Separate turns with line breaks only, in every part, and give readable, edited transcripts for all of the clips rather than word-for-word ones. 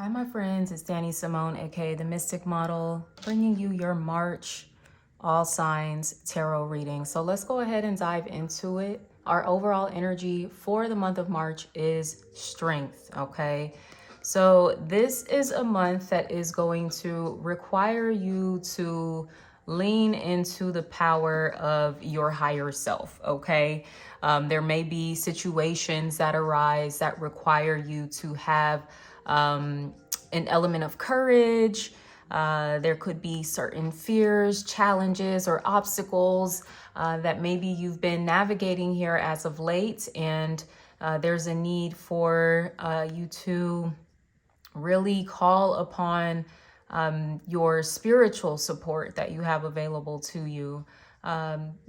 Hi, my friends. It's Danny Simone, aka the Mystic Model, bringing you your March all signs tarot reading. So let's go ahead and dive into it. Our overall energy for the month of March is strength. Okay. So this is a month that is going to require you to lean into the power of your higher self. Okay. There may be situations that arise that require you to have an element of courage. There could be certain fears, challenges, or obstacles that maybe you've been navigating here as of late, and there's a need for you to really call upon your spiritual support that you have available to you,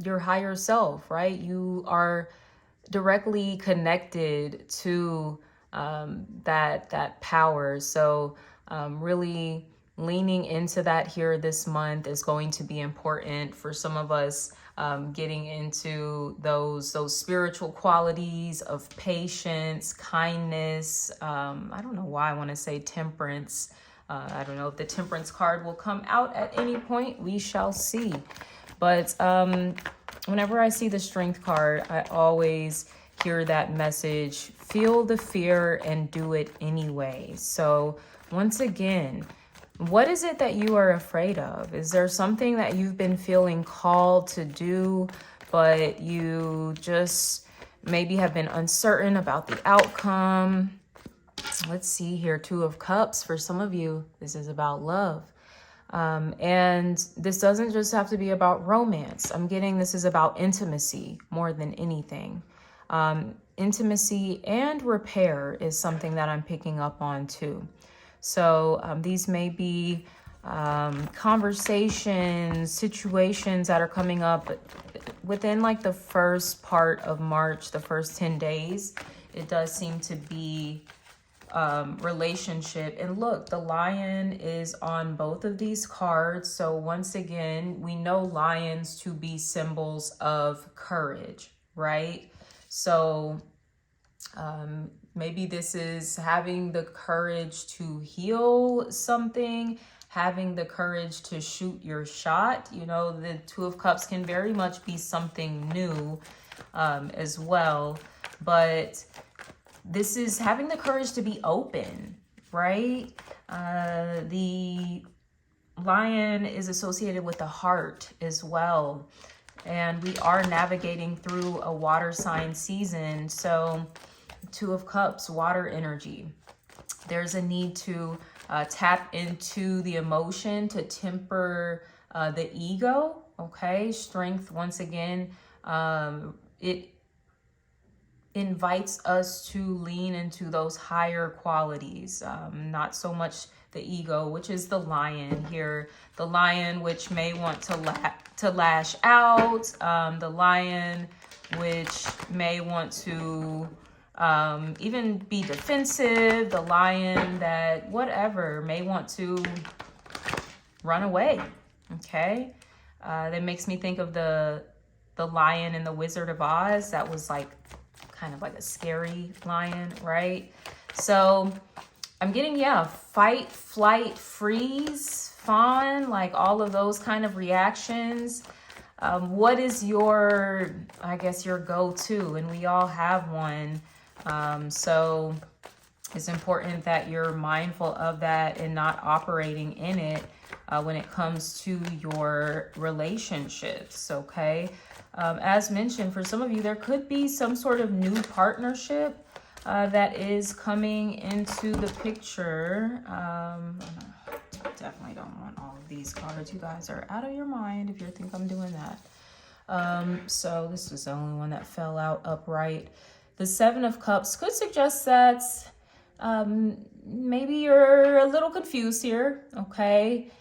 your higher self, right? You are directly connected to that power. So really leaning into that here this month is going to be important for some of us, getting into those spiritual qualities of patience, kindness. I don't know why I want to say temperance. I don't know if the temperance card will come out at any point. We shall see. But whenever I see the strength card, I always hear that message: feel the fear and do it anyway. So once again, what is it that you are afraid of? Is there something that you've been feeling called to do, but you just maybe have been uncertain about the outcome? Let's see here. Two of Cups. For some of you, this is about love. And this doesn't just have to be about romance. I'm getting this is about intimacy more than anything. Intimacy and repair is something that I'm picking up on too. So these may be conversations, situations that are coming up within like the first part of March, the first 10 days. It does seem to be relationship. And look, the lion is on both of these cards. So once again, we know lions to be symbols of courage, right? So maybe this is having the courage to heal something, having the courage to shoot your shot. You know, the Two of Cups can very much be something new as well. But this is having the courage to be open, right? The lion is associated with the heart as well. And we are navigating through a water sign season. So Two of Cups, water energy. There's a need to tap into the emotion to temper the ego, okay? Strength, once again, it invites us to lean into those higher qualities, not so much the ego, which is the lion here. The lion, which may want to lash out. The lion, which may want to even be defensive. The lion that whatever may want to run away. Okay, that makes me think of the lion in the Wizard of Oz. That was like kind of like a scary lion, right? So I'm getting, yeah, fight, flight, freeze, fawn, like all of those kind of reactions. What is your, I guess, your go-to? And we all have one. So it's important that you're mindful of that and not operating in it when it comes to your relationships, okay? As mentioned, for some of you, there could be some sort of new partnership that is coming into the picture. Definitely don't want all of these cards. You guys are out of your mind if you think I'm doing that. So this was the only one that fell out upright. The Seven of Cups could suggest that maybe you're a little confused here, okay?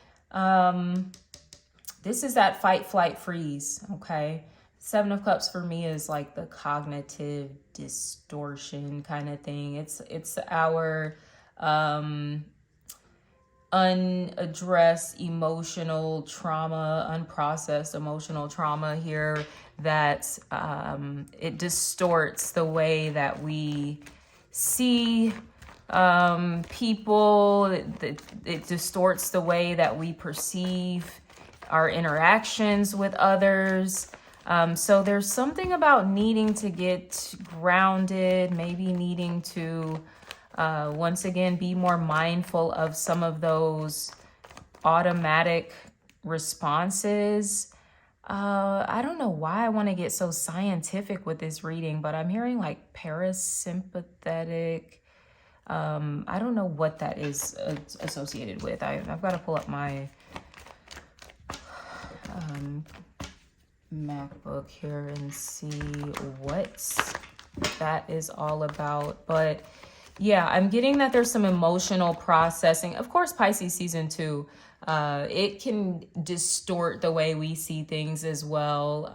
This is that fight, flight, freeze, okay? Seven of Cups for me is like the cognitive distortion kind of thing. It's our unaddressed emotional trauma, unprocessed emotional trauma here that it distorts the way that we see people. It distorts the way that we perceive our interactions with others. So there's something about needing to get grounded, maybe needing to once again be more mindful of some of those automatic responses. I don't know why I want to get so scientific with this reading, but I'm hearing like parasympathetic. I don't know what that is associated with. I've got to pull up my MacBook here and see what that is all about. But yeah, I'm getting that there's some emotional processing. Of course, Pisces season 2, it can distort the way we see things as well,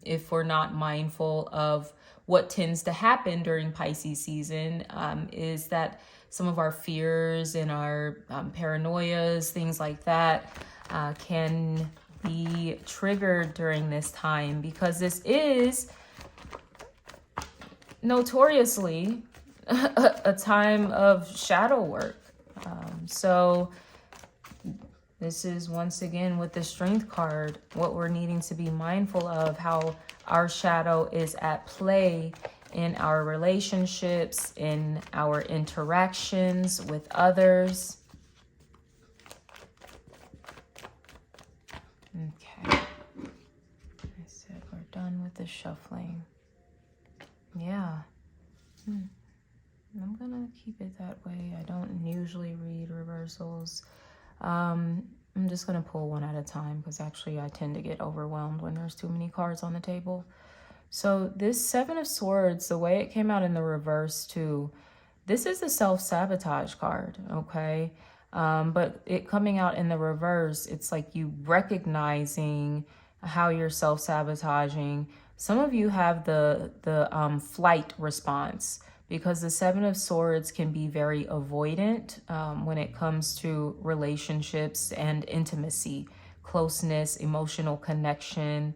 if we're not mindful of what tends to happen during Pisces season, is that some of our fears and our paranoias, things like that, can be triggered during this time, because this is notoriously a time of shadow work. So this is once again with the Strength card, what we're needing to be mindful of, how our shadow is at play in our relationships, in our interactions with others. Okay. I said we're done with the shuffling. Yeah. I'm gonna keep it that way. I don't usually read reversals. I'm just gonna pull one at a time, because actually I tend to get overwhelmed when there's too many cards on the table. So this Seven of Swords, the way it came out in the reverse too, this is a self-sabotage card, okay? But it coming out in the reverse, it's like you recognizing how you're self-sabotaging. Some of you have the flight response, because the Seven of Swords can be very avoidant when it comes to relationships and intimacy, closeness, emotional connection,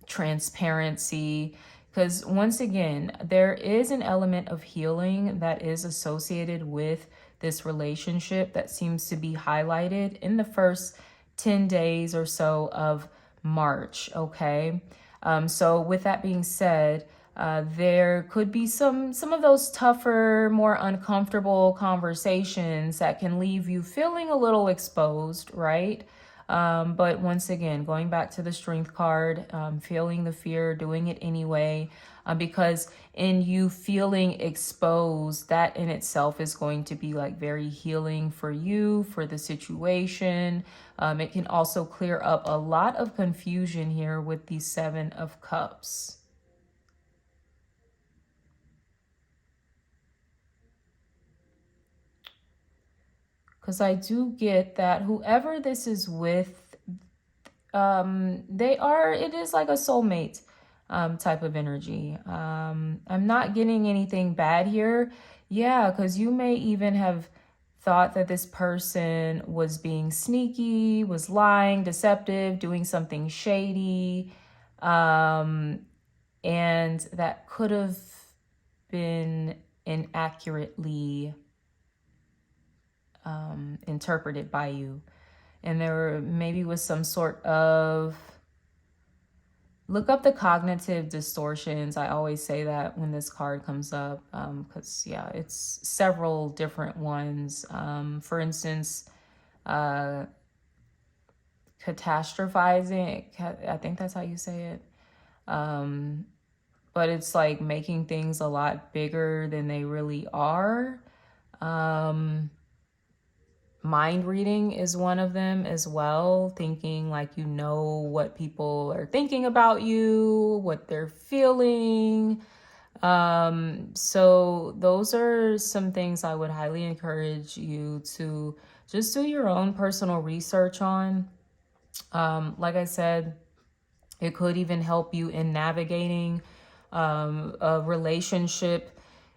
transparency. Because once again, there is an element of healing that is associated with this relationship that seems to be highlighted in the first 10 days or so of March, okay? So with that being said, there could be some of those tougher, more uncomfortable conversations that can leave you feeling a little exposed, right? But once again, going back to the Strength card, feeling the fear, doing it anyway, because in you feeling exposed, that in itself is going to be like very healing for you, for the situation. It can also clear up a lot of confusion here with the Seven of Cups. Because I do get that whoever this is with, it is like a soulmate type of energy. I'm not getting anything bad here. Yeah, because you may even have thought that this person was being sneaky, was lying, deceptive, doing something shady. And that could have been inaccurately interpreted by you. And there maybe was some sort of, look up the cognitive distortions. I always say that when this card comes up, because yeah, it's several different ones. For instance, catastrophizing, I think that's how you say it. But it's like making things a lot bigger than they really are. Mind reading is one of them as well, thinking like you know what people are thinking about you, what they're feeling. So those are some things I would highly encourage you to just do your own personal research on. Like I said, it could even help you in navigating a relationship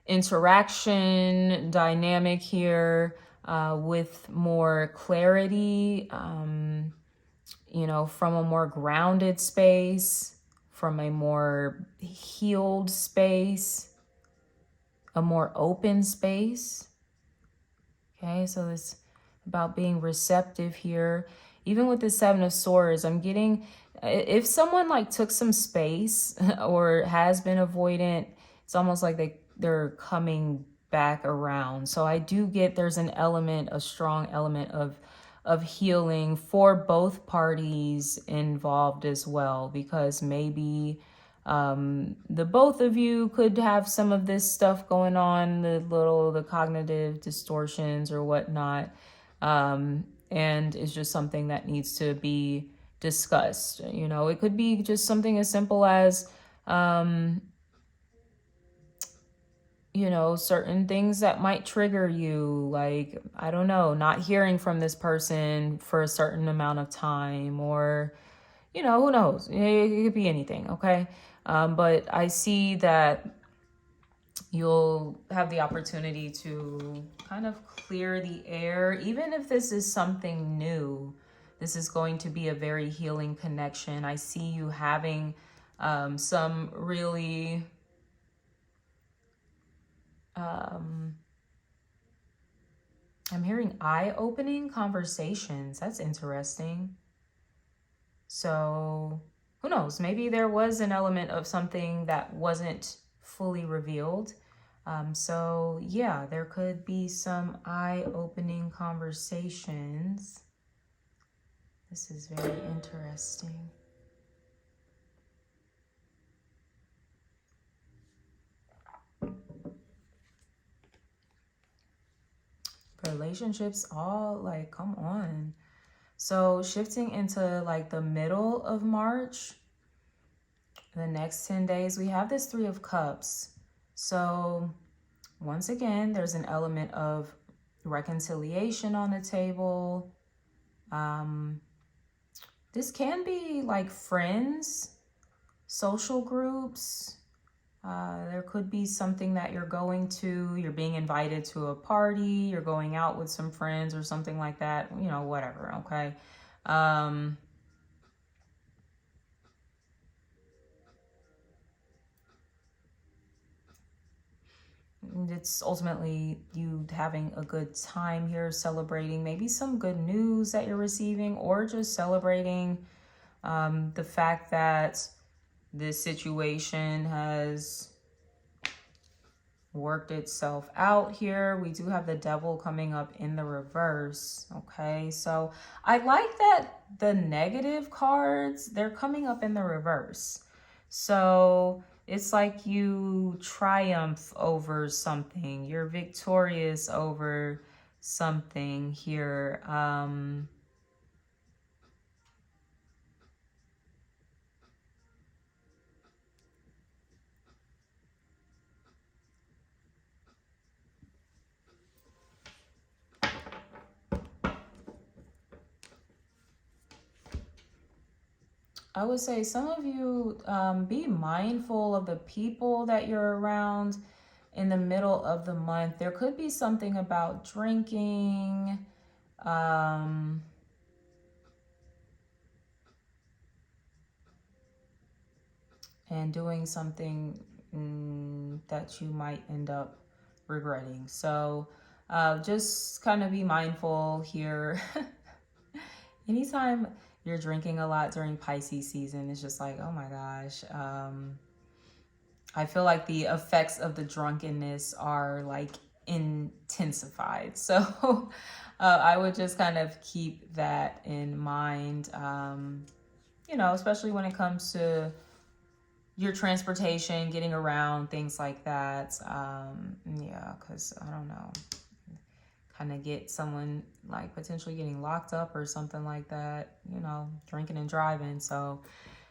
interaction dynamic here with more clarity, from a more grounded space, from a more healed space. a more open space. Okay, so it's about being receptive here. Even with the Seven of Swords, I'm getting, if someone like took some space or has been avoidant, it's almost like they're coming back around. So I do get there's an element, a strong element of healing for both parties involved as well, because maybe the both of you could have some of this stuff going on, the cognitive distortions or whatnot, and it's just something that needs to be discussed. You know, it could be just something as simple as you know, certain things that might trigger you, like, I don't know, not hearing from this person for a certain amount of time, or, you know, who knows? It could be anything, okay? But I see that you'll have the opportunity to kind of clear the air. Even if this is something new, this is going to be a very healing connection. I see you having some really I'm hearing eye-opening conversations. That's interesting. So who knows? Maybe there was an element of something that wasn't fully revealed. So yeah, there could be some eye-opening conversations. This is very interesting. Relationships, all like, come on. So shifting into like the middle of March, the next 10 days, we have this Three of Cups. So once again, there's an element of reconciliation on the table. This can be like friends, social groups. There could be something that you're going to, you're being invited to a party, you're going out with some friends or something like that, you know, whatever, okay? It's ultimately you having a good time here, celebrating maybe some good news that you're receiving, or just celebrating the fact that this situation has worked itself out here. We do have the Devil coming up in the reverse. Okay, so I like that the negative cards, they're coming up in the reverse. So it's like you triumph over something, you're victorious over something here. I would say some of you be mindful of the people that you're around in the middle of the month. There could be something about drinking, and doing something that you might end up regretting. So just kind of be mindful here. Anytime you're drinking a lot during Pisces season, it's just like, oh my gosh. I feel like the effects of the drunkenness are like intensified. So I would just kind of keep that in mind, you know, especially when it comes to your transportation, getting around, things like that. Yeah, because I don't know, kind of get someone like potentially getting locked up or something like that, you know, drinking and driving. So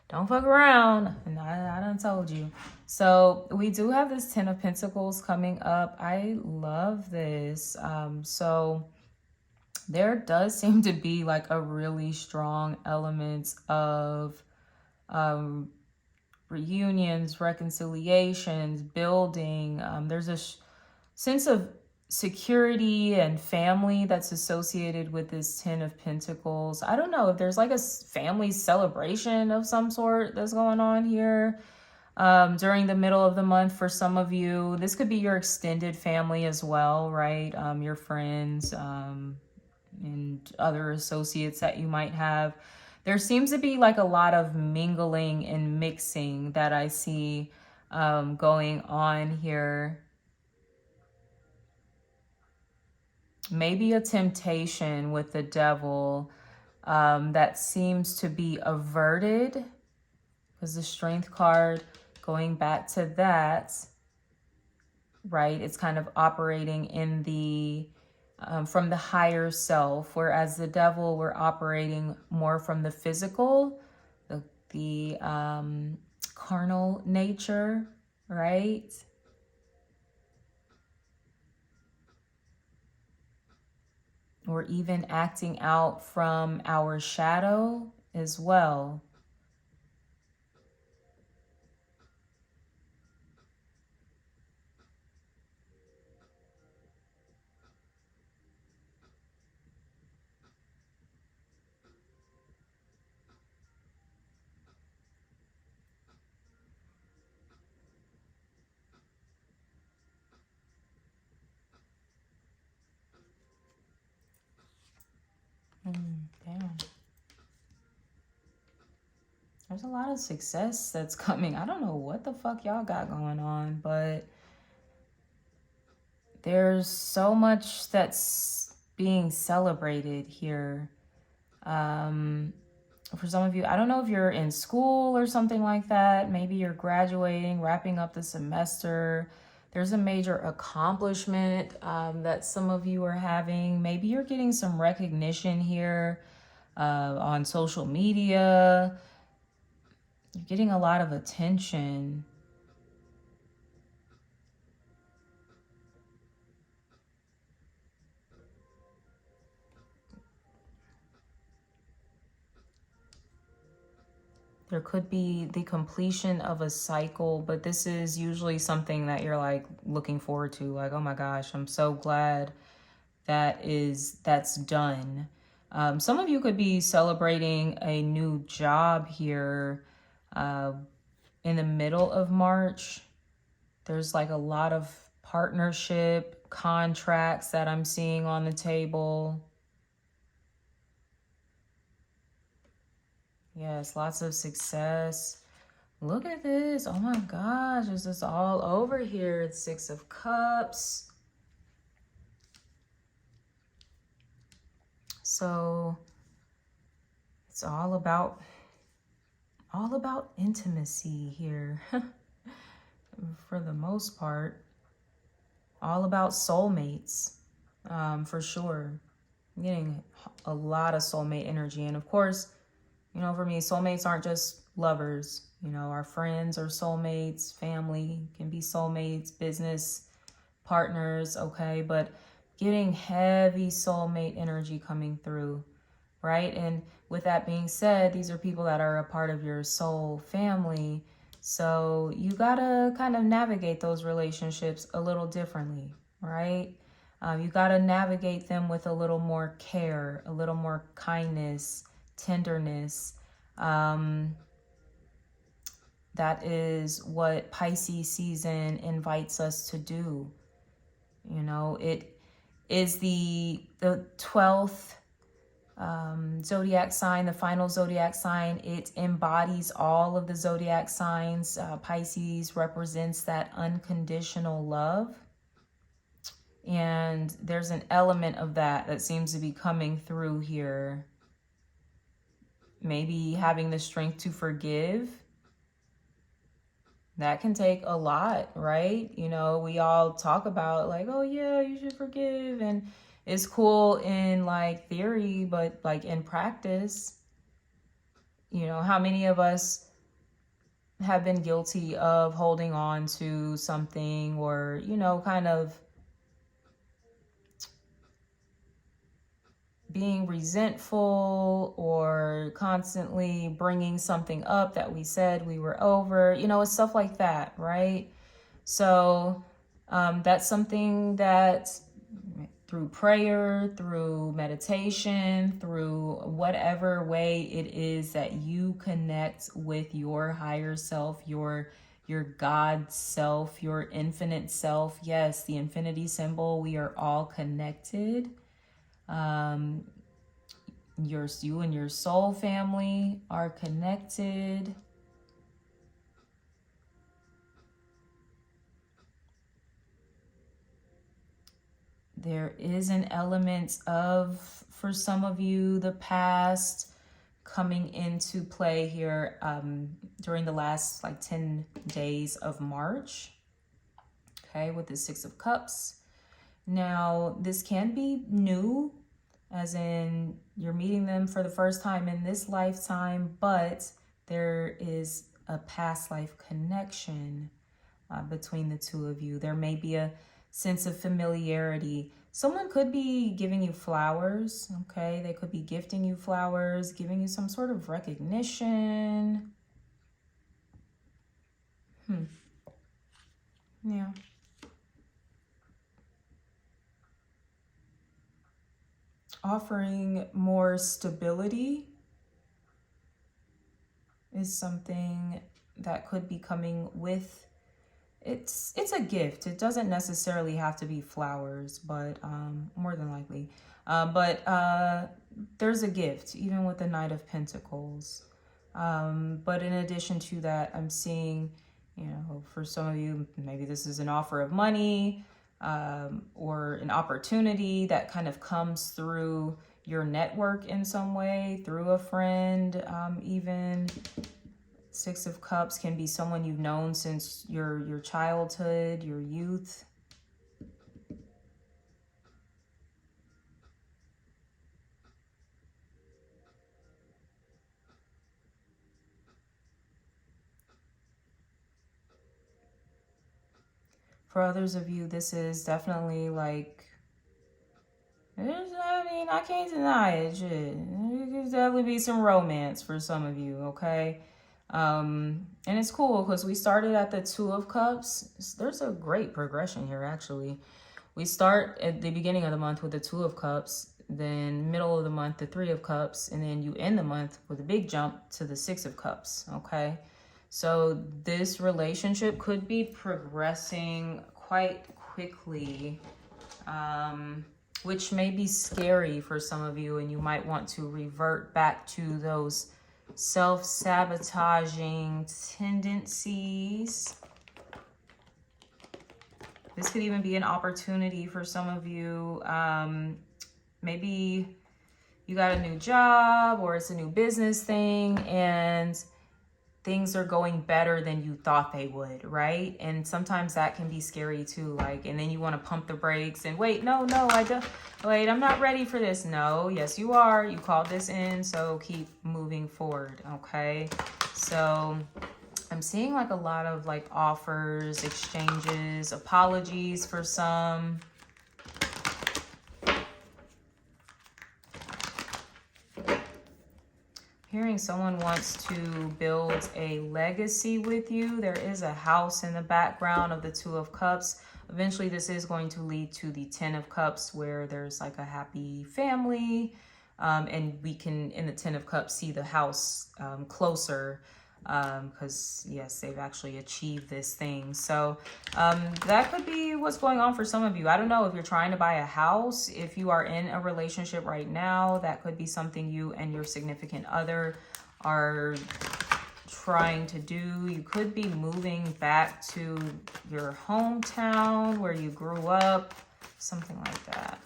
don't fuck around. And I done told you. So we do have this Ten of Pentacles coming up. I love this. So there does seem to be like a really strong element of reunions, reconciliations, building. There's a sense of security and family that's associated with this Ten of Pentacles. I don't know if there's like a family celebration of some sort that's going on here. during the middle of the month. For some of you, this could be your extended family as well, right? Your friends, and other associates that you might have. There seems to be like a lot of mingling and mixing that I see going on here. Maybe a temptation with the devil that seems to be averted, because the Strength card, going back to that, right? It's kind of operating in the from the higher self, whereas the devil, we're operating more from the physical, the carnal nature, right? Or even acting out from our shadow as well. Damn. There's a lot of success that's coming. I don't know what the fuck y'all got going on, but there's so much that's being celebrated here. For some of you, I don't know if you're in school or something like that. Maybe you're graduating, wrapping up the semester. There's a major accomplishment that some of you are having. Maybe you're getting some recognition here on social media. You're getting a lot of attention. There could be the completion of a cycle, but this is usually something that you're like looking forward to. Like, oh my gosh, I'm so glad that's done. Some of you could be celebrating a new job here in the middle of March. There's like a lot of partnership contracts that I'm seeing on the table. Yes, lots of success. Look at this. Oh my gosh, is this all over here? It's 6 of Cups. So it's all about intimacy here. For the most part. All about soulmates, for sure. I'm getting a lot of soulmate energy. And of course, you know, for me, soulmates aren't just lovers. You know, our friends are soulmates, family can be soulmates, business partners, okay? But getting heavy soulmate energy coming through, right? And with that being said, these are people that are a part of your soul family. So you gotta kind of navigate those relationships a little differently, right? You gotta navigate them with a little more care, a little more kindness, tenderness. That is what Pisces season invites us to do. You know, it is the 12th zodiac sign, the final zodiac sign. It embodies all of the zodiac signs. Pisces represents that unconditional love. And there's an element of that seems to be coming through here. Maybe having the strength to forgive. That can take a lot, right? You know, we all talk about like, oh yeah, you should forgive. And it's cool in like theory, but like in practice, you know, how many of us have been guilty of holding on to something, or, you know, kind of being resentful or constantly bringing something up that we said we were over, you know, it's stuff like that, right? So that's something that through prayer, through meditation, through whatever way it is that you connect with your higher self, your your God self, your infinite self. Yes, the infinity symbol. We are all connected. You and your soul family are connected. There is an element of, for some of you, the past coming into play here during the last like 10 days of March. Okay, with the Six of Cups. Now, this can be new, as in you're meeting them for the first time in this lifetime, but there is a past life connection between the two of you. There may be a sense of familiarity. Someone could be giving you flowers, okay? They could be gifting you flowers, giving you some sort of recognition. Yeah. Offering more stability is something that could be coming with, it's a gift. It doesn't necessarily have to be flowers, but more than likely. But there's a gift, even with the Knight of Pentacles. But in addition to that, I'm seeing, you know, for some of you, maybe this is an offer of money or an opportunity that kind of comes through your network in some way, through a friend, even. Six of Cups can be someone you've known since your childhood, your youth. For others of you, this is definitely like, I can't deny it. Shit. It could definitely be some romance for some of you, okay? And it's cool because we started at the Two of Cups. There's a great progression here, actually. We start at the beginning of the month with the Two of Cups, then middle of the month, the Three of Cups, and then you end the month with a big jump to the Six of Cups, okay? So this relationship could be progressing quite quickly, which may be scary for some of you, and you might want to revert back to those self-sabotaging tendencies. This could even be an opportunity for some of you. Maybe you got a new job or it's a new business thing and things are going better than you thought they would, right? And sometimes that can be scary too, like, and then you want to pump the brakes and wait, no, wait, I'm not ready for this. No, yes, you are. You called this in, so keep moving forward, okay? So I'm seeing like a lot of like offers, exchanges, apologies for some. Hearing someone wants to build a legacy with you. There is a house in the background of the Two of Cups. Eventually this is going to lead to the Ten of Cups, where there's like a happy family. And we can, in the Ten of Cups, see the house closer, because yes, they've actually achieved this thing. So that could be what's going on for some of you. I don't know if you're trying to buy a house. If you are in a relationship right now, that could be something you and your significant other are trying to do. You could be moving back to your hometown where you grew up, something like that.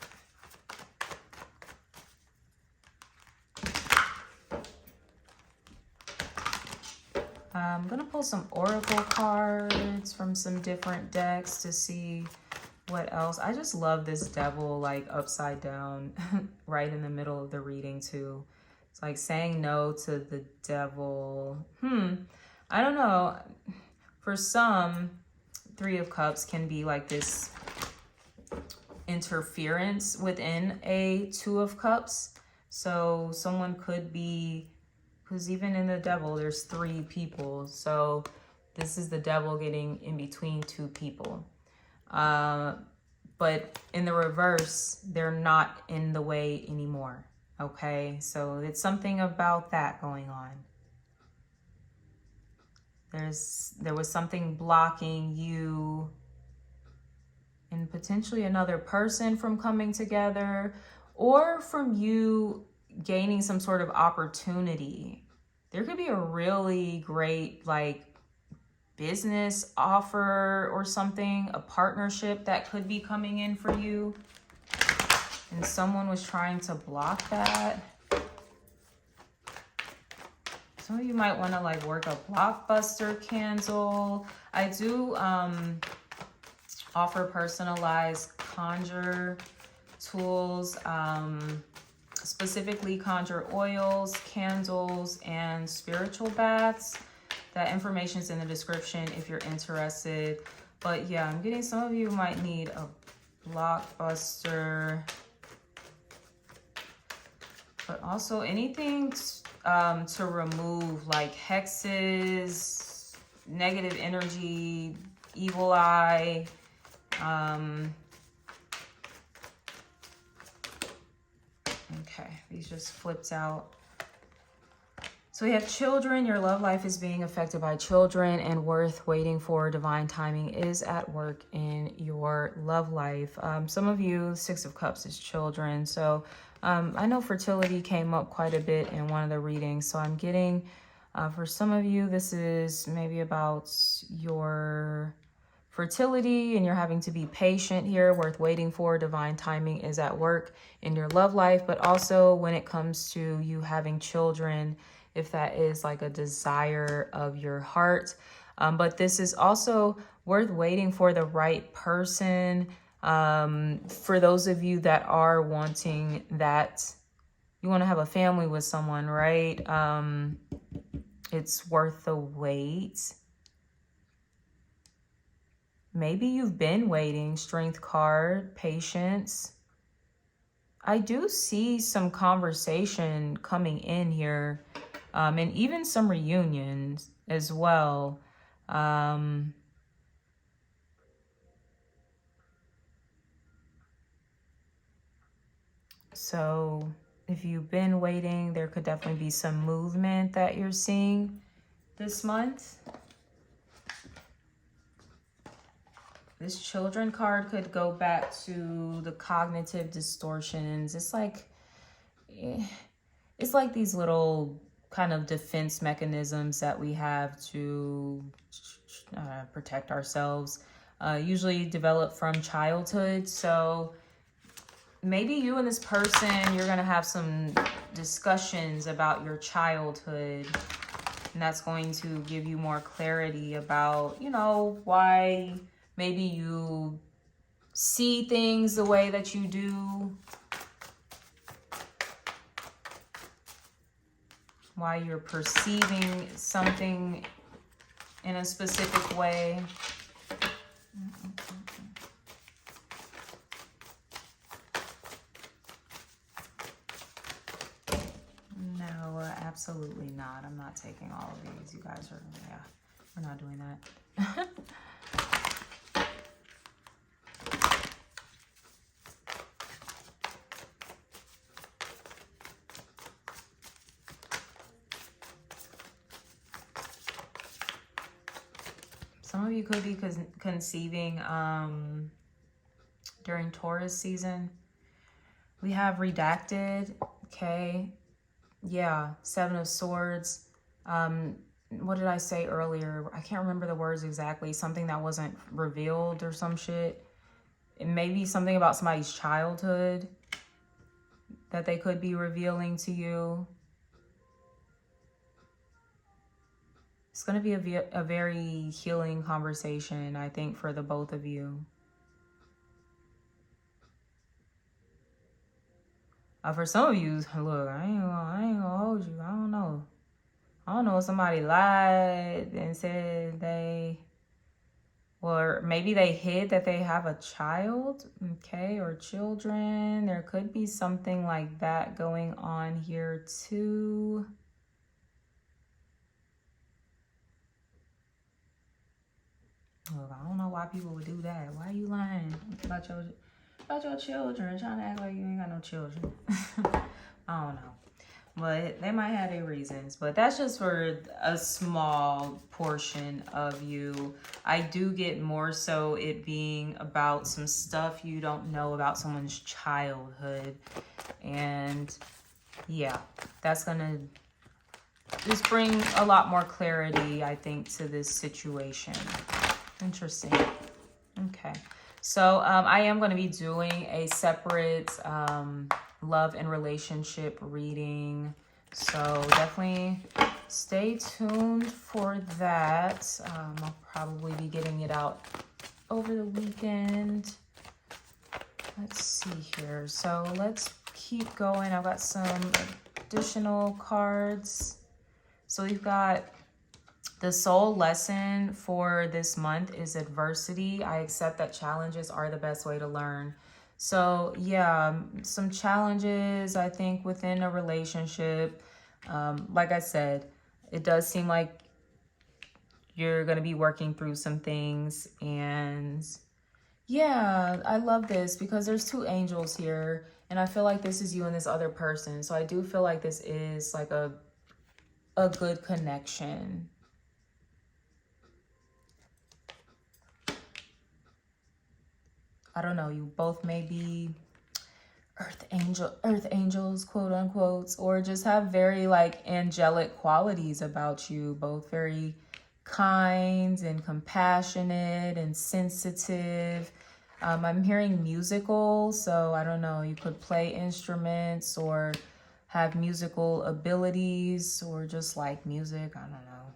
I'm going to pull some oracle cards from some different decks to see what else. I just love this devil like upside down right in the middle of the reading too. It's like saying no to the devil. I don't know. For some, Three of Cups can be like this interference within a Two of Cups. So someone could be, because even in the devil, there's three people. So this is the devil getting in between two people. But in the reverse, they're not in the way anymore. Okay, so it's something about that going on. There was something blocking you and potentially another person from coming together, or from you gaining some sort of opportunity. There could be a really great like business offer or something, a partnership that could be coming in for you, and someone was trying to block that. Some of you might want to like work a blockbuster candle. I do offer personalized Conjure tools, specifically Conjure oils, candles, and spiritual baths. That information is in the description if you're interested. But yeah, I'm getting some of you might need a blockbuster, but also anything to remove like hexes, negative energy, evil eye. Okay, these just flipped out. So we have children. Your love life is being affected by children, and worth waiting for. Divine timing is at work in your love life. Some of you, Six of Cups is children. So I know fertility came up quite a bit in one of the readings. So I'm getting, for some of you, this is maybe about your fertility and you're having to be patient here. Worth waiting for. Divine timing is at work in your love life. But also when it comes to you having children, if that is like a desire of your heart. But this is also worth waiting for the right person. For those of you that are wanting that, you want to have a family with someone, right? It's worth the wait. Maybe you've been waiting. Strength card, patience. I do see some conversation coming in here. And even some reunions as well. So if you've been waiting, there could definitely be some movement that you're seeing this month. This children card could go back to the cognitive distortions. It's like these little kind of defense mechanisms that we have to protect ourselves, usually develop from childhood. So maybe you and this person, you're going to have some discussions about your childhood, and that's going to give you more clarity about, you know, why maybe you see things the way that you do, why you're perceiving something in a specific way. No, absolutely not. I'm not taking all of these. You guys are, yeah, we're not doing that. Some of you could be conceiving during Taurus season. We have redacted, okay? Yeah, Seven of Swords. What did I say earlier? I can't remember the words exactly. Something that wasn't revealed or some shit. It may be something about somebody's childhood that they could be revealing to you. It's going to be a very healing conversation, I think, for the both of you. For some of you, look, I ain't gonna hold you. I don't know if somebody lied and said or maybe they hid that they have a child, okay, or children. There could be something like that going on here too. Look, I don't know why people would do that. Why are you lying about your children, trying to act like you ain't got no children? I don't know. But they might have their reasons. But that's just for a small portion of you. I do get more so it being about some stuff you don't know about someone's childhood. And yeah, that's going to just bring a lot more clarity, I think, to this situation. Interesting. Okay. So I am going to be doing a separate love and relationship reading. So definitely stay tuned for that. I'll probably be getting it out over the weekend. Let's see here. So let's keep going. I've got some additional cards. So we've got the soul lesson for this month is adversity. I accept that challenges are the best way to learn. So yeah, some challenges, I think, within a relationship. Like I said, it does seem like you're going to be working through some things. And yeah, I love this because there's two angels here. And I feel like this is you and this other person. So I do feel like this is like a good connection. I don't know, you both may be earth angels, quote unquote, or just have very like angelic qualities about you, both very kind and compassionate and sensitive. I'm hearing musical, so I don't know, you could play instruments or have musical abilities or just like music, I don't know.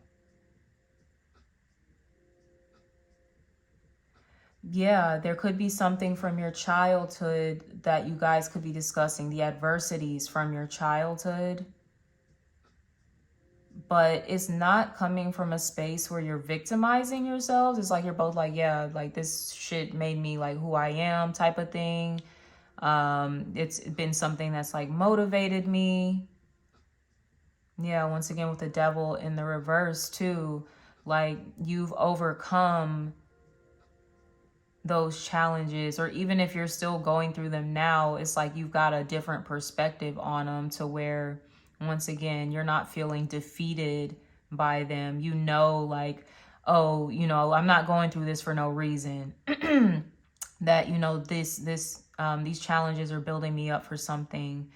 Yeah, there could be something from your childhood that you guys could be discussing, the adversities from your childhood. But it's not coming from a space where you're victimizing yourselves. It's like you're both like, yeah, like this shit made me like who I am type of thing. It's been something that's like motivated me. Yeah, once again with the devil in the reverse too. Like you've overcome those challenges, or even if you're still going through them now, it's like you've got a different perspective on them to where once again you're not feeling defeated by them. You know, like, oh, you know, I'm not going through this for no reason. That, you know, these challenges are building me up for something.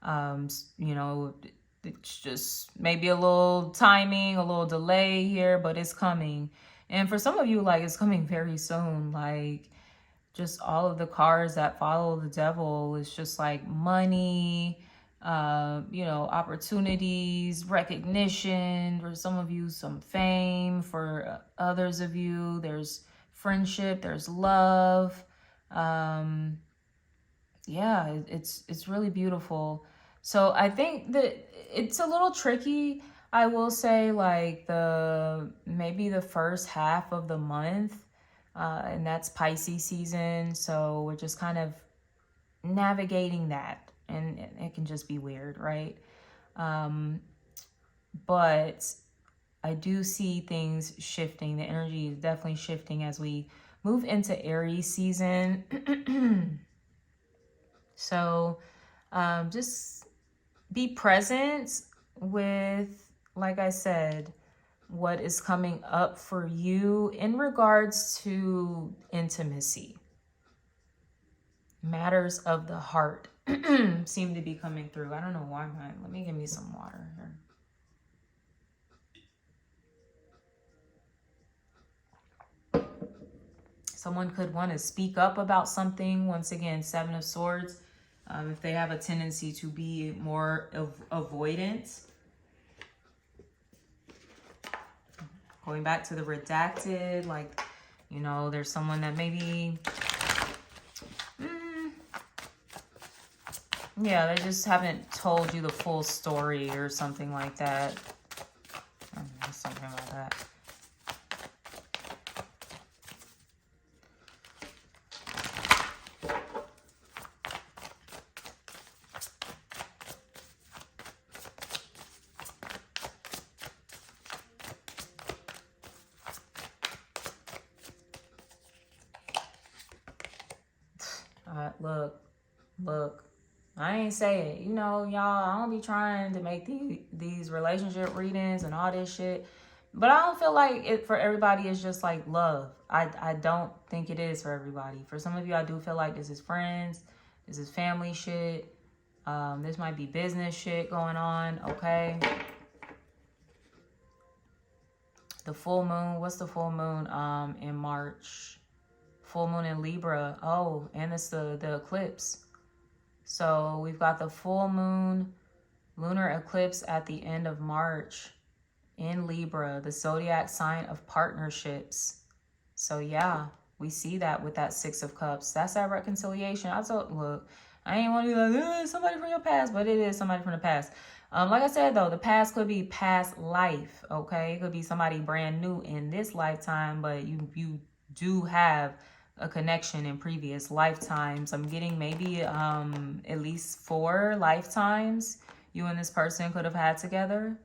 You know, it's just maybe a little timing, a little delay here, but it's coming. And for some of you, like, it's coming very soon. Like, just all of the cards that follow the devil is just like money, you know, opportunities, recognition. For some of you, some fame. For others of you, there's friendship, there's love. Yeah, it's really beautiful. So I think that it's a little tricky. I will say like maybe the first half of the month, and that's Pisces season. So we're just kind of navigating that, and it can just be weird, right? But I do see things shifting. The energy is definitely shifting as we move into Aries season. So just be present with, like I said, what is coming up for you in regards to intimacy. Matters of the heart seem to be coming through. I don't know why. Let me give me some water here. Someone could want to speak up about something. Once again, Seven of Swords. If they have a tendency to be more avoidant. Going back to the redacted, like, you know, there's someone that maybe, yeah, they just haven't told you the full story or something like that. I don't know, something like that. Look. I ain't say it. You know, y'all, I don't be trying to make these relationship readings and all this shit. But I don't feel like it for everybody is just like love. I don't think it is for everybody. For some of you, I do feel like this is friends. This is family shit. This might be business shit going on, okay? The full moon, what's the full moon in March? Full moon in Libra. Oh, and it's the eclipse. So we've got the full moon lunar eclipse at the end of March in Libra, the zodiac sign of partnerships. So yeah, we see that with that Six of Cups. That's that reconciliation. I told, look, I ain't want to be like, somebody from your past, but it is somebody from the past. Like I said, though, the past could be past life, okay? It could be somebody brand new in this lifetime, but you do have a connection in previous lifetimes. I'm getting maybe at least 4 lifetimes you and this person could have had together.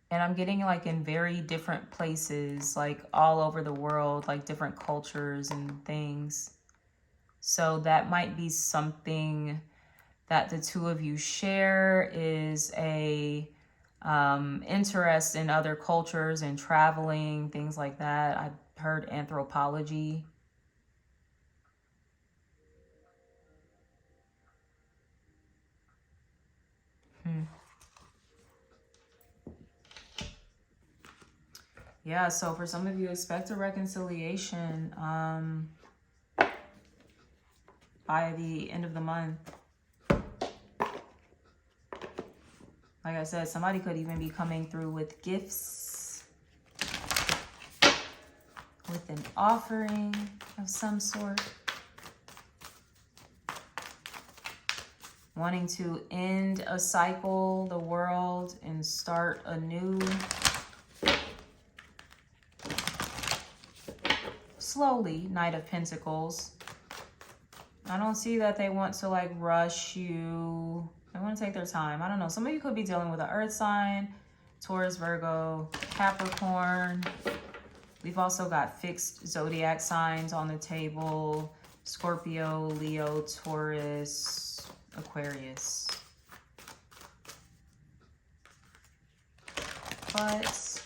And I'm getting like in very different places, like all over the world, like different cultures and things. So that might be something that the two of you share, is a interest in other cultures and traveling, things like that. I've heard anthropology. Yeah, so for some of you, expect a reconciliation by the end of the month. Like I said, somebody could even be coming through with gifts, with an offering of some sort. Wanting to end a cycle, the world, and start anew. Slowly, Knight of Pentacles. I don't see that they want to like rush you. They want to take their time. I don't know. Some of you could be dealing with an earth sign, Taurus, Virgo, Capricorn. We've also got fixed zodiac signs on the table. Scorpio, Leo, Taurus, Aquarius. But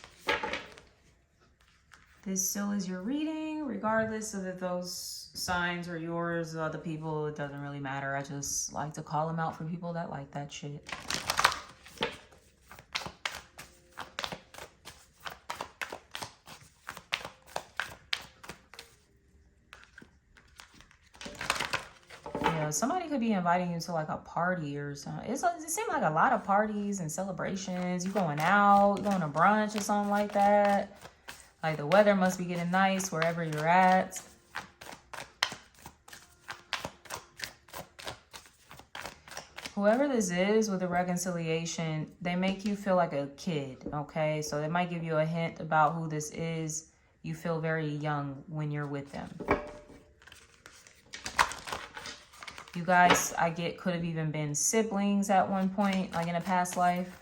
this still is your reading, regardless of if those signs are yours or other people. It doesn't really matter. I just like to call them out for people that like that shit. Yeah, somebody could be inviting you to like a party or something. It seems like a lot of parties and celebrations. You going out, you going to brunch or something like that. Like the weather must be getting nice wherever you're at. Whoever this is with the reconciliation, they make you feel like a kid, okay? So they might give you a hint about who this is. You feel very young when you're with them. You guys, I get, could have even been siblings at one point, like in a past life.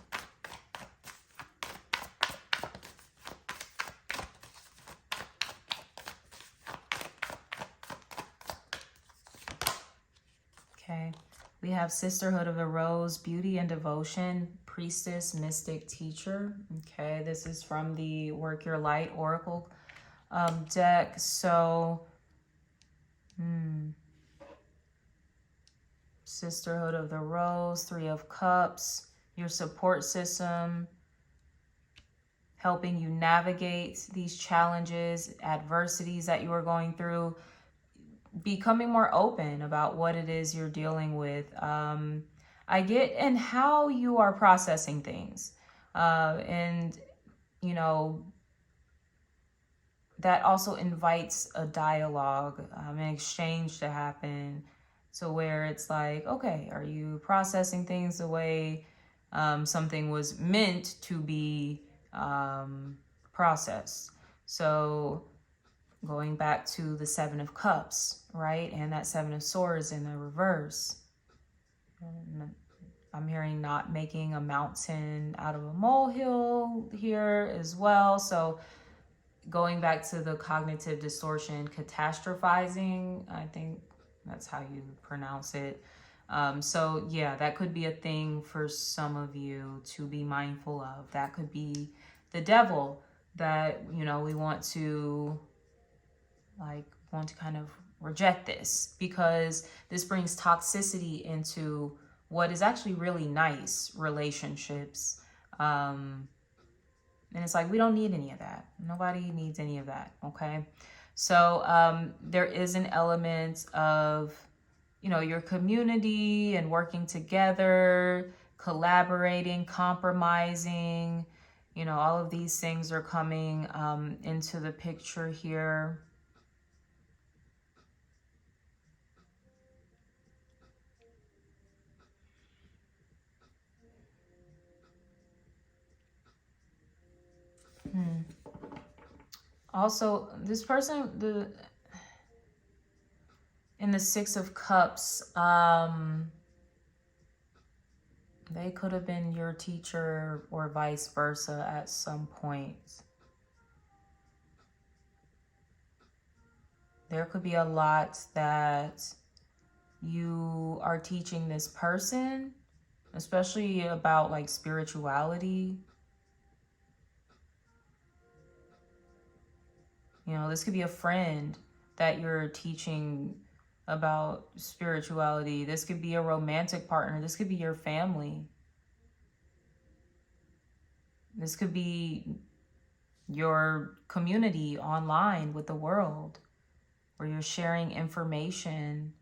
Okay. We have Sisterhood of the Rose, Beauty and Devotion, Priestess, Mystic, Teacher. Okay, this is from the Work Your Light Oracle deck. So, Sisterhood of the Rose, Three of Cups, your support system, helping you navigate these challenges, adversities that you are going through, becoming more open about what it is you're dealing with. I get and how you are processing things. And, you know, that also invites a dialogue, an exchange to happen, to where it's like, okay, are you processing things the way something was meant to be processed? So going back to the Seven of Cups, right? And that Seven of Swords in the reverse. I'm hearing not making a mountain out of a molehill here as well. So going back to the cognitive distortion, catastrophizing, I think that's how you pronounce it. So yeah, that could be a thing for some of you to be mindful of. That could be the devil that, you know, we want to kind of reject this, because this brings toxicity into what is actually really nice relationships. And it's like, we don't need any of that. Nobody needs any of that. Okay. So there is an element of, you know, your community and working together, collaborating, compromising, you know, all of these things are coming into the picture here. Also, this person, in the Six of Cups, they could have been your teacher or vice versa at some point. There could be a lot that you are teaching this person, especially about like spirituality. You know, this could be a friend that you're teaching about spirituality. This could be a romantic partner. This could be your family. This could be your community online with the world, where you're sharing information.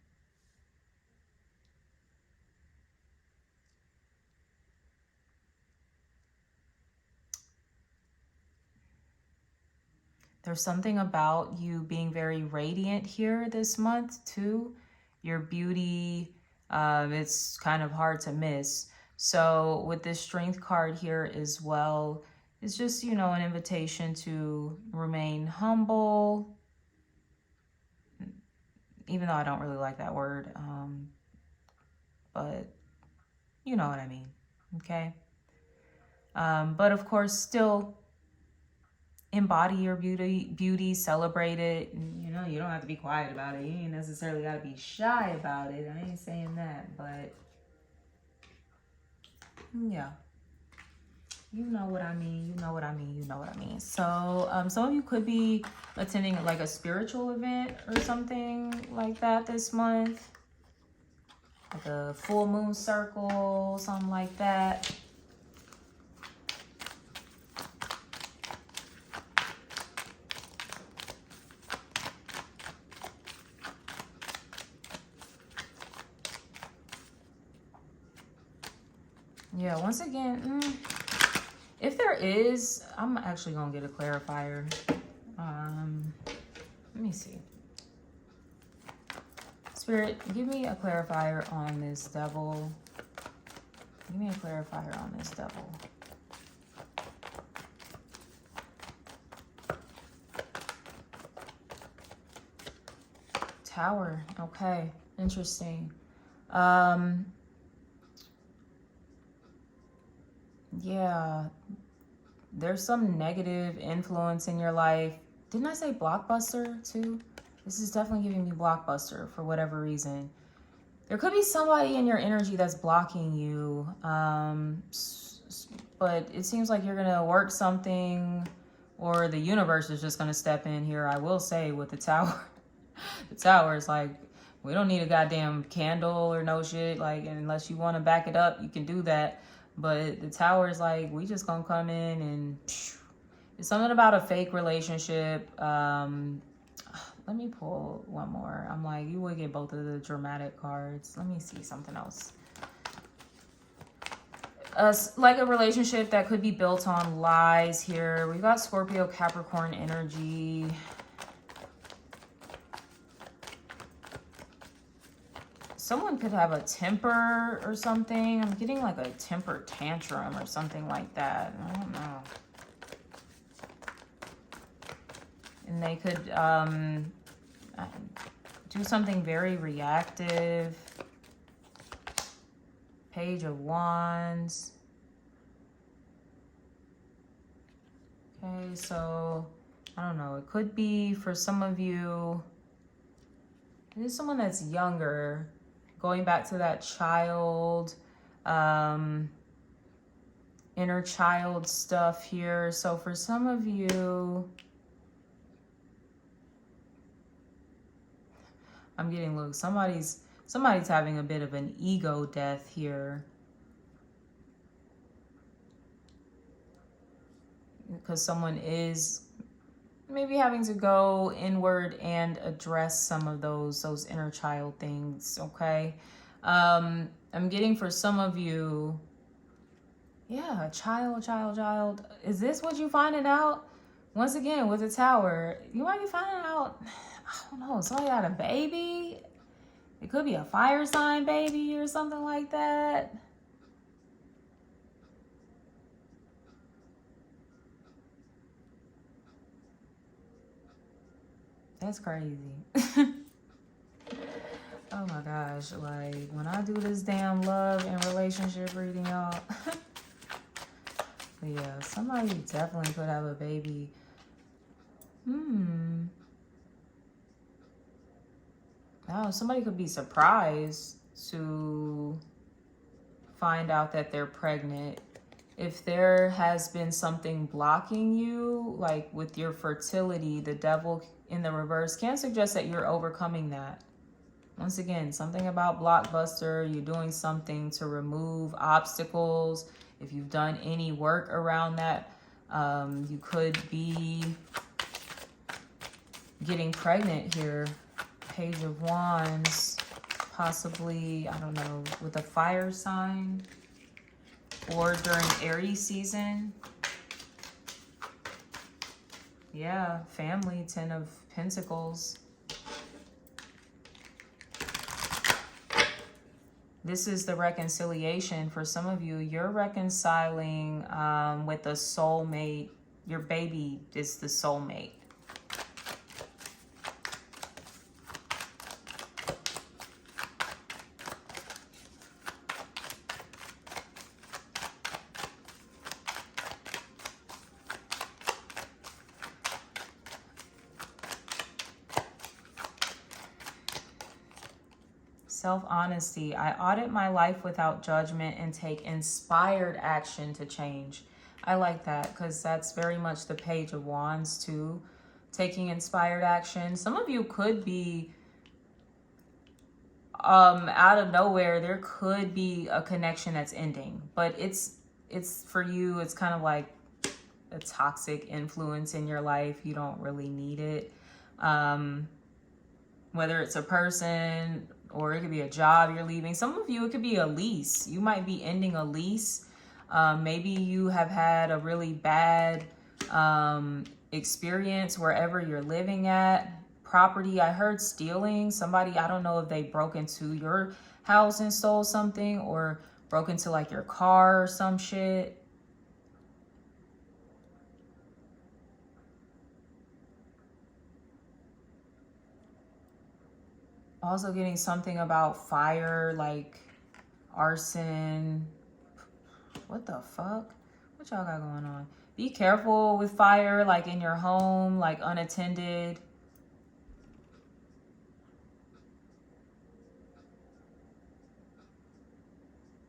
There's something about you being very radiant here this month too. Your beauty, it's kind of hard to miss. So with this Strength card here as well, it's just, you know, an invitation to remain humble, even though I don't really like that word, but you know what I mean, okay? But of course, still embody your beauty, celebrate it. And, you know, you don't have to be quiet about it. You ain't necessarily got to be shy about it. I ain't saying that, but yeah, you know what I mean. You know what I mean. You know what I mean. So some of you could be attending like a spiritual event or something like that this month, like a full moon circle, something like that. Yeah, once again, if there is, I'm actually going to get a clarifier. Let me see. Spirit, give me a clarifier on this devil. Give me a clarifier on this devil. Tower. Okay. Interesting. Yeah, there's some negative influence in your life. Didn't I say blockbuster too? This is definitely giving me blockbuster for whatever reason. There could be somebody in your energy that's blocking you, but it seems like you're gonna work something, or the universe is just gonna step in here. I will say with the tower, the tower is like, we don't need a goddamn candle or no shit. Like, unless you want to back it up, you can do that. But the tower is like, we just gonna come in and it's something about a fake relationship. Let me pull one more. I'm like, you would get both of the dramatic cards. Let me see something else. Like a relationship that could be built on lies here. We got Scorpio, Capricorn energy. Someone could have a temper or something. I'm getting like a temper tantrum or something like that. I don't know. And they could do something very reactive. Page of Wands. Okay, so I don't know. It could be for some of you, it is someone that's younger, going back to that child, inner child stuff here. So for some of you, I'm getting, look, somebody's having a bit of an ego death here. Because someone is maybe having to go inward and address some of those inner child things, okay? I'm getting for some of you, yeah, child. Is this what you finding out? Once again, with the Tower, you might be finding out, I don't know, somebody got a baby. It could be a fire sign baby or something like that. That's crazy. Oh my gosh, like when I do this damn love and relationship reading, y'all. Yeah, somebody definitely could have a baby. Oh, somebody could be surprised to find out that they're pregnant. If there has been something blocking you, like with your fertility, the devil in the reverse can suggest that you're overcoming that. Once again, something about Blockbuster, you're doing something to remove obstacles. If you've done any work around that, you could be getting pregnant here. Page of Wands, possibly, I don't know, with a fire sign or during Aries season. Yeah, family, 10 of Pentacles. This is the reconciliation for some of you. You're reconciling with a soulmate. Your baby is the soulmate. Self-honesty. I audit my life without judgment and take inspired action to change. I like that because that's very much the Page of Wands too. Taking inspired action. Some of you could be out of nowhere. There could be a connection that's ending, but it's for you. It's kind of like a toxic influence in your life. You don't really need it. Whether it's a person or it could be a job you're leaving. Some of you, it could be a lease. You might be ending a lease. Maybe you have had a really bad experience wherever you're living at. Property, I heard stealing. Somebody, I don't know if they broke into your house and stole something or broke into like your car or some shit. Also getting something about fire, like arson. What the fuck? What y'all got going on? Be careful with fire, like in your home, like unattended.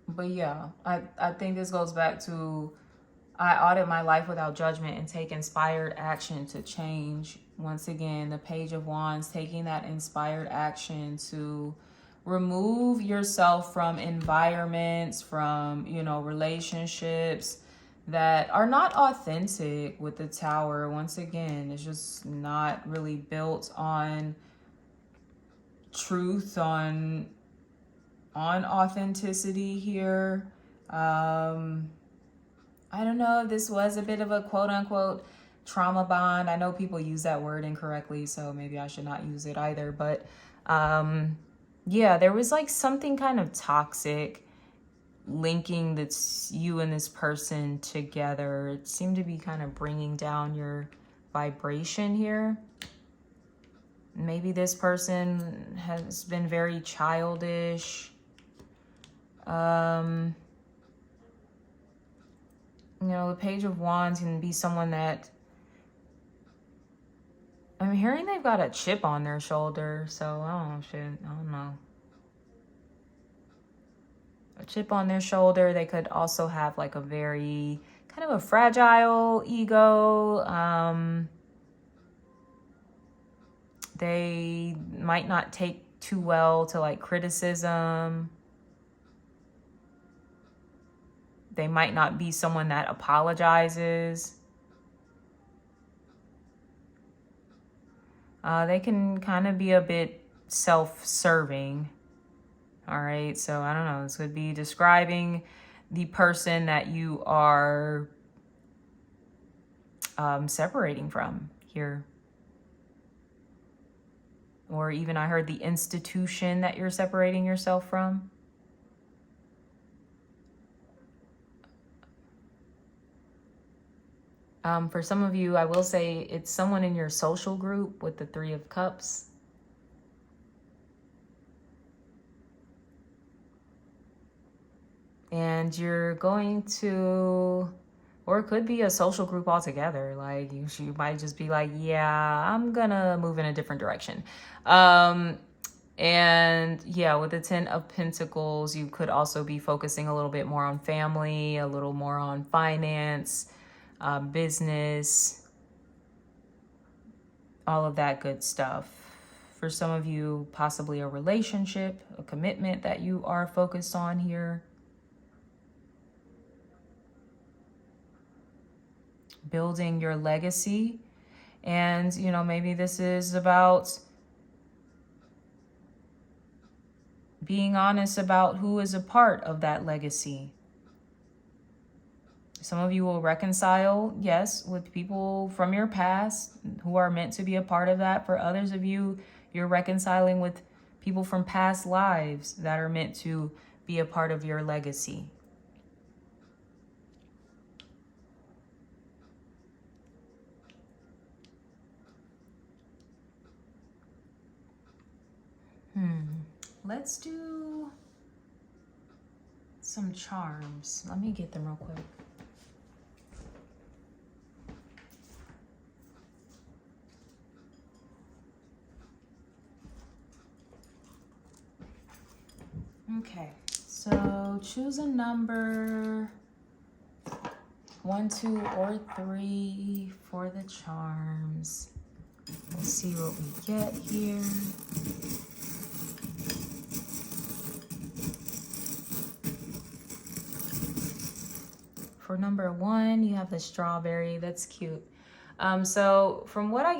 But yeah, I think this goes back to I audit my life without judgment and take inspired action to change. Once again, the Page of Wands, taking that inspired action to remove yourself from environments, from, you know, relationships that are not authentic with the Tower. Once again, it's just not really built on truth, on authenticity here. I don't know if this was a bit of a quote unquote trauma bond. I know people use that word incorrectly, so maybe I should not use it either. But yeah, there was like something kind of toxic linking that's you and this person together. It seemed to be kind of bringing down your vibration here. Maybe this person has been very childish. You know, the Page of Wands can be someone that I'm hearing they've got a chip on their shoulder, so I don't know. A chip on their shoulder. They could also have like a very kind of a fragile ego. They might not take too well to like criticism. They might not be someone that apologizes. They can kind of be a bit self-serving. All right, so I don't know. This would be describing the person that you are separating from here. Or even I heard the institution that you're separating yourself from. For some of you, I will say it's someone in your social group with the Three of Cups. And you're going to, or it could be a social group altogether. Like you might just be like, yeah, I'm gonna move in a different direction. And yeah, with the 10 of Pentacles, you could also be focusing a little bit more on family, a little more on finance, business, all of that good stuff. For some of you, possibly a relationship, a commitment that you are focused on here. Building your legacy. And, you know, maybe this is about being honest about who is a part of that legacy. Some of you will reconcile, yes, with people from your past who are meant to be a part of that. For others of you, you're reconciling with people from past lives that are meant to be a part of your legacy. Let's do some charms. Let me get them real quick. Okay, so choose a number 1, 2, or 3 for the charms. Let's see what we get here. For number 1, you have the strawberry. That's cute. So from what I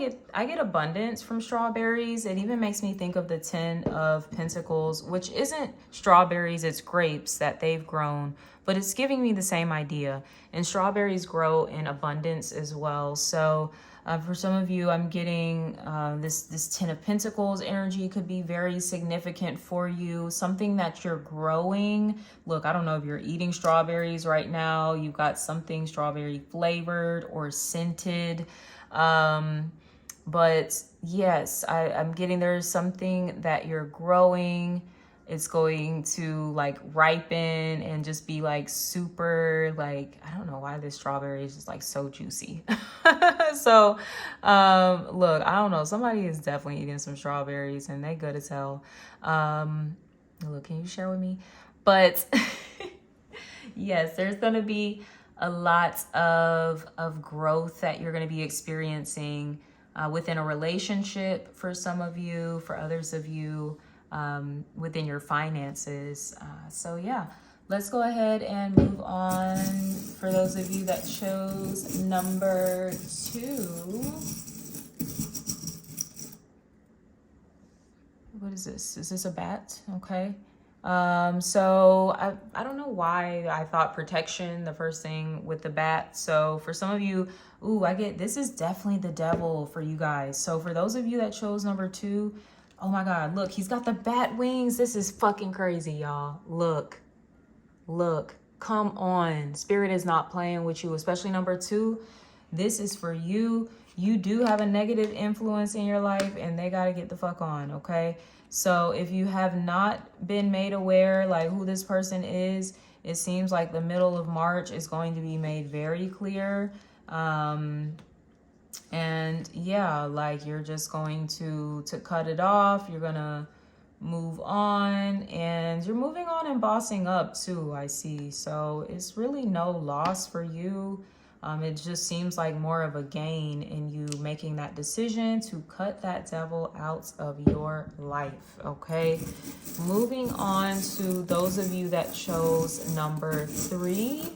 get abundance from strawberries. It even makes me think of the 10 of Pentacles, which isn't strawberries, it's grapes that they've grown, but it's giving me the same idea. And strawberries grow in abundance as well. So for some of you, I'm getting this 10 of Pentacles energy could be very significant for you. Something that you're growing. Look, I don't know if you're eating strawberries right now. You've got something strawberry flavored or scented. But yes, I'm getting there's something that you're growing. It's going to like ripen and just be like super, like, I don't know why this strawberry is just like so juicy. So, look, I don't know. Somebody is definitely eating some strawberries and they good as hell. Look, can you share with me? But yes, there's going to be a lot of growth that you're going to be experiencing within a relationship for some of you, for others of you, within your finances. So yeah, let's go ahead and move on. For those of you that chose number 2, what is this? Is this a bat? Okay. So I don't know why I thought protection, the first thing with the bat. So for some of you, this is definitely the devil for you guys. So for those of you that chose number 2, oh my God, look, he's got the bat wings. This is fucking crazy, y'all. Look, come on. Spirit is not playing with you, especially number 2. This is for you. You do have a negative influence in your life and they got to get the fuck on, okay? So if you have not been made aware like who this person is, it seems like the middle of March is going to be made very clear. And yeah, like you're just going to cut it off. You're gonna move on, and you're moving on and bossing up too, I see. So it's really no loss for you. It just seems like more of a gain in you making that decision to cut that devil out of your life. Okay, moving on to those of you that chose number 3.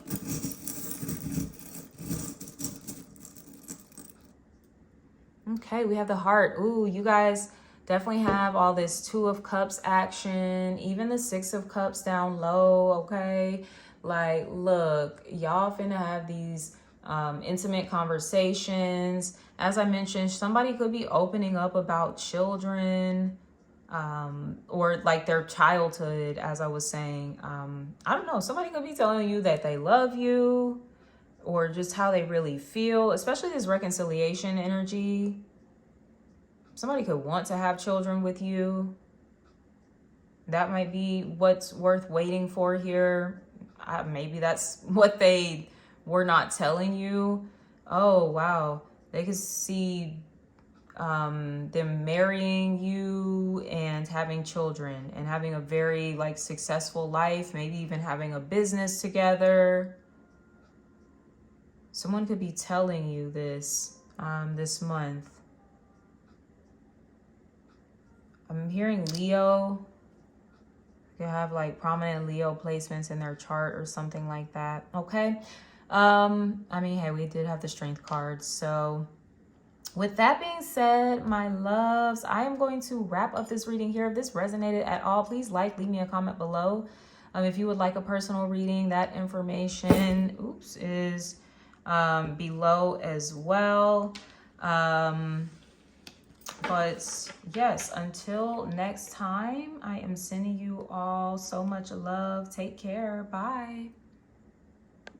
Okay, we have the heart. Ooh, you guys definitely have all this 2 of Cups action, even the 6 of Cups down low, okay? Like, look, y'all finna have these intimate conversations. As I mentioned, somebody could be opening up about children, or like their childhood, as I was saying. I don't know, somebody could be telling you that they love you, or just how they really feel, especially this reconciliation energy. Somebody could want to have children with you. That might be what's worth waiting for here. Maybe that's what they were not telling you. Oh, wow. They could see them marrying you and having children and having a very like successful life, maybe even having a business together. Someone could be telling you this this month. I'm hearing Leo. They have like prominent Leo placements in their chart or something like that. Okay. I mean, hey, we did have the Strength card. So with that being said, my loves, I am going to wrap up this reading here. If this resonated at all, please leave me a comment below. If you would like a personal reading, that information, is below as well. But yes, until next time, I am sending you all so much love. Take care. Bye.